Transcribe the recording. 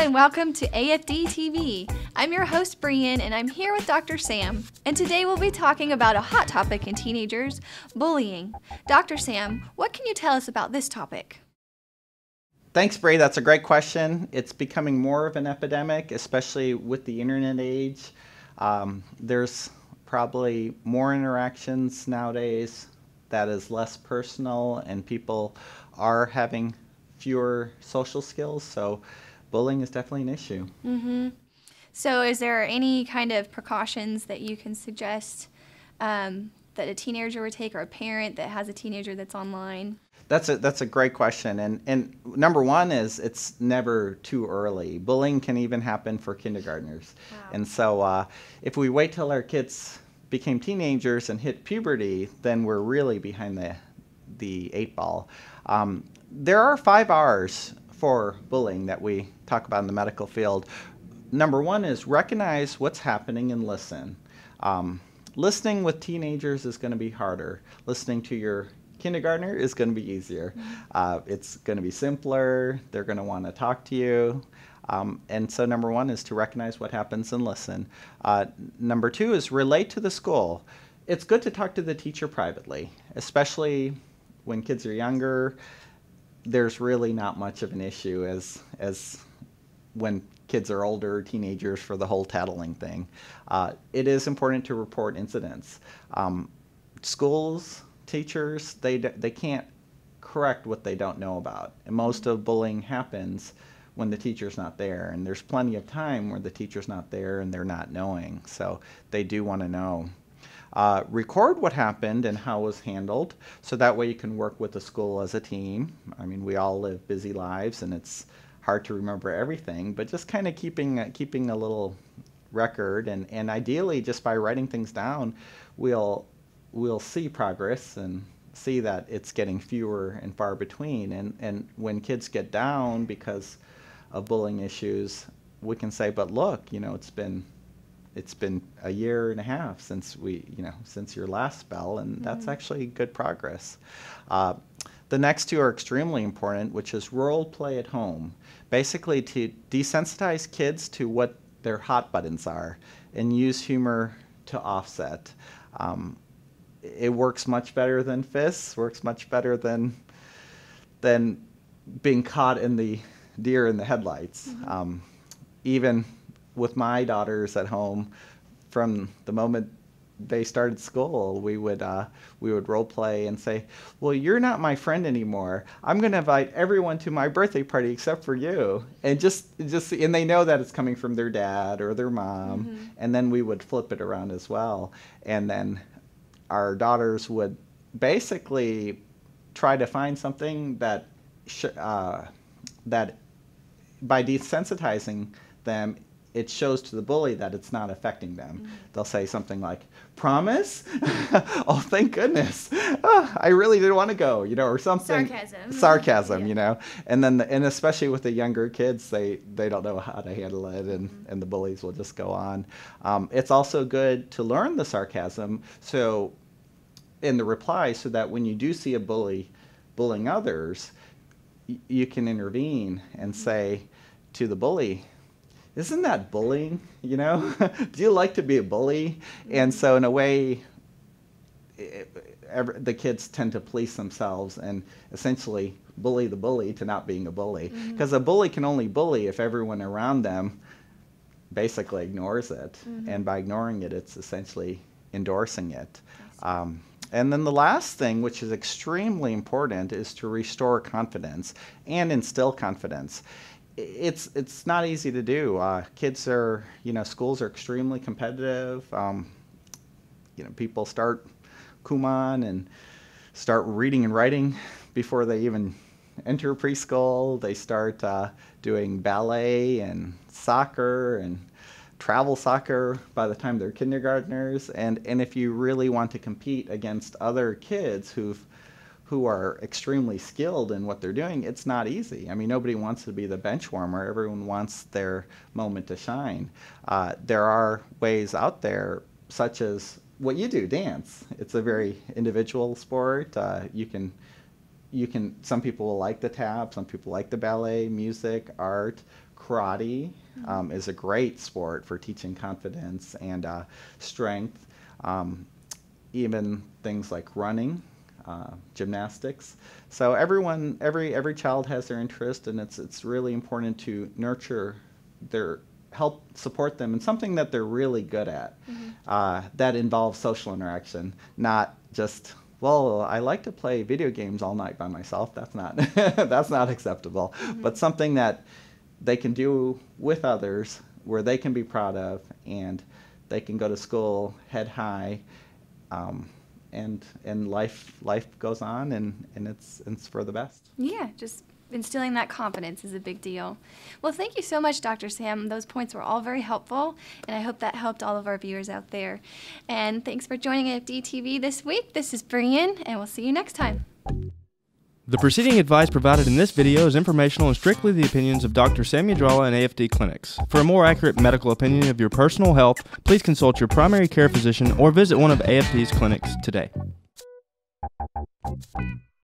and welcome to AFD TV. I'm your host, Brian, and I'm here with Dr. Sam. And today we'll be talking about a hot topic in teenagers, bullying. Dr. Sam, what can you tell us about this topic? Thanks, Bray. That's a great question. It's becoming more of an epidemic, especially with the internet age. There's probably more interactions nowadays that is less personal, and people are having fewer social skills, so bullying is definitely an issue. Mm-hmm. So is there any kind of precautions that you can suggest that a teenager would take, or a parent that has a teenager that's online? That's a great question, and number one is it's never too early. Bullying can even happen for kindergartners. Wow. And so if we wait till our kids became teenagers and hit puberty, then we're really behind the 8 ball. There are 5 R's for bullying that we talk about in the medical field. Number one is recognize what's happening and listen. Listening with teenagers is going to be harder. Listening to your kindergartner is going to be easier. It's going to be simpler. They're going to want to talk to you. And so number one is to recognize what happens and listen. Number two is relate to the school. It's good to talk to the teacher privately, especially when kids are younger. There's really not much of an issue as when kids are older, teenagers, for the whole tattling thing. It is important to report incidents. Schools, teachers, they can't correct what they don't know about. And most of bullying happens when the teacher's not there. And there's plenty of time where the teacher's not there and they're not knowing. So they do want to know. Record what happened and how it was handled, so that way you can work with the school as a team. I mean, we all live busy lives and it's hard to remember everything, but just kind of keeping a little record, and ideally just by writing things down, we'll see progress and see that it's getting fewer and far between. And when kids get down because of bullying issues, we can say, but look, it's been a year and a half since since your last spell, and that's actually good progress. The next two are extremely important, which is role play at home. Basically to desensitize kids to what their hot buttons are and use humor to offset. It works much better than fists, works much better than being caught in the deer in the headlights. Even with my daughters at home, from the moment they started school, we would role play and say, well, you're not my friend anymore. I'm going to invite everyone to my birthday party except for you. And and they know that it's coming from their dad or their mom. And then we would flip it around as well. And then our daughters would basically try to find something that by desensitizing them, it shows to the bully that it's not affecting them. They'll say something like, promise? Oh, thank goodness. Oh, I really didn't want to go, or something. Sarcasm, yeah. And then, and especially with the younger kids, they don't know how to handle it, and the bullies will just go on. It's also good to learn the sarcasm in the reply, so that when you do see a bully bullying others, you can intervene and say to the bully, isn't that bullying? Do you like to be a bully? And so in a way, the kids tend to police themselves and essentially bully the bully to not being a bully. Because a bully can only bully if everyone around them basically ignores it. And by ignoring it, it's essentially endorsing it. And then the last thing, which is extremely important, is to restore confidence and instill confidence. It's not easy to do. Kids are, schools are extremely competitive. People start Kumon and start reading and writing before they even enter preschool. They start doing ballet and soccer and travel soccer by the time they're kindergartners. And if you really want to compete against other kids who are extremely skilled in what they're doing, it's not easy. I mean, nobody wants to be the bench warmer. Everyone wants their moment to shine. There are ways out there, such as what you do, dance. It's a very individual sport. You can some people will like the tap, some people like the ballet, music, art. Karate is a great sport for teaching confidence and strength. Even things like running, gymnastics. So every child has their interest, and it's really important to nurture help support them in something that they're really good at. That involves social interaction, not just, well, I like to play video games all night by myself. That's not that's not acceptable. But something that they can do with others, where they can be proud of, and they can go to school head high, and life goes on, and it's for the best. Yeah, just instilling that confidence is a big deal. Well, thank you so much, Dr. Sam. Those points were all very helpful, and I hope that helped all of our viewers out there. And thanks for joining AFD TV this week. This is Brian, and we'll see you next time. The preceding advice provided in this video is informational and strictly the opinions of Dr. Sam Yadrala and AFD Clinics. For a more accurate medical opinion of your personal health, please consult your primary care physician or visit one of AFD's clinics today.